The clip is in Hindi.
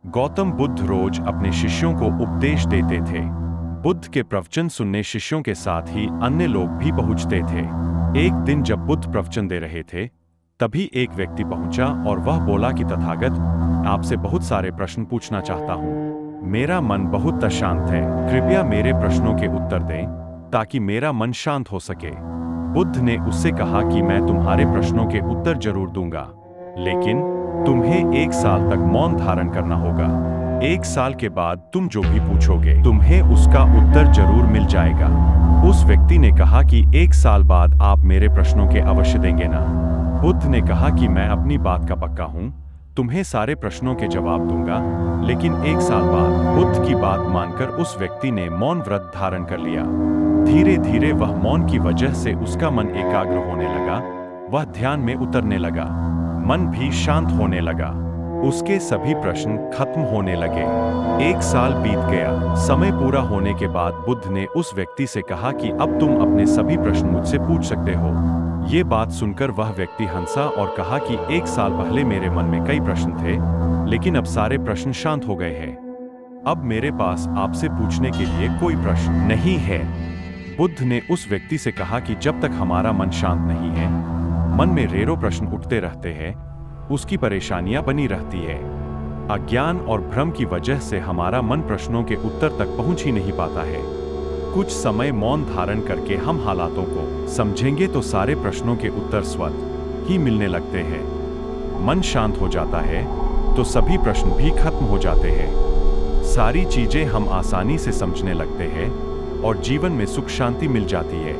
गौतम बुद्ध रोज अपने शिष्यों को उपदेश देते थे। बुद्ध के प्रवचन सुनने शिष्यों के साथ ही अन्य लोग भी पहुंचते थे। एक दिन जब बुद्ध प्रवचन दे रहे थे, तभी एक व्यक्ति पहुंचा और वह बोला कि तथागत, आपसे बहुत सारे प्रश्न पूछना चाहता हूं। मेरा मन बहुत अशांत है, कृपया मेरे प्रश्नों के उत्तर दें ताकि मेरा मन शांत हो सके। बुद्ध ने उससे कहा कि मैं तुम्हारे प्रश्नों के उत्तर जरूर दूंगा, लेकिन तुम्हें 1 साल तक मौन धारण करना होगा। 1 साल के बाद तुम जो भी पूछोगे, तुम्हें उसका उत्तर जरूर मिल जाएगा। उस व्यक्ति ने कहा कि 1 साल बाद आप मेरे प्रश्नों के अवश्य देंगे ना? बुद्ध ने कहा कि मैं अपनी बात का पक्का हूँ, तुम्हें सारे प्रश्नों के जवाब दूंगा, लेकिन 1 साल बाद। बुद्ध की बात मानकर उस व्यक्ति ने मौन व्रत धारण कर लिया। धीरे धीरे वह मौन की वजह से उसका मन एकाग्र होने लगा, वह ध्यान में उतरने लगा, मन भी शांत होने लगा। उसके सभी प्रश्न खत्म होने लगे। 1 साल बीत गया। समय पूरा होने के बाद बुद्ध ने उस व्यक्ति से कहा कि अब तुम अपने सभी प्रश्न मुझसे पूछ सकते हो। ये बात सुनकर वह व्यक्ति हंसा और कहा कि 1 साल पहले मेरे मन में कई प्रश्न थे, लेकिन अब सारे प्रश्न शांत हो गए हैं। अब मेरे पास आपसे पूछने के लिए कोई प्रश्न नहीं है। बुद्ध ने उस व्यक्ति से कहा कि जब तक हमारा मन शांत नहीं है, मन में रेरों प्रश्न उठते रहते हैं, उसकी परेशानियां बनी रहती है। अज्ञान और भ्रम की वजह से हमारा मन प्रश्नों के उत्तर तक पहुंच ही नहीं पाता है। कुछ समय मौन धारण करके हम हालातों को समझेंगे तो सारे प्रश्नों के उत्तर स्वतः ही मिलने लगते हैं। मन शांत हो जाता है तो सभी प्रश्न भी खत्म हो जाते हैं। सारी चीजें हम आसानी से समझने लगते हैं और जीवन में सुख शांति मिल जाती है।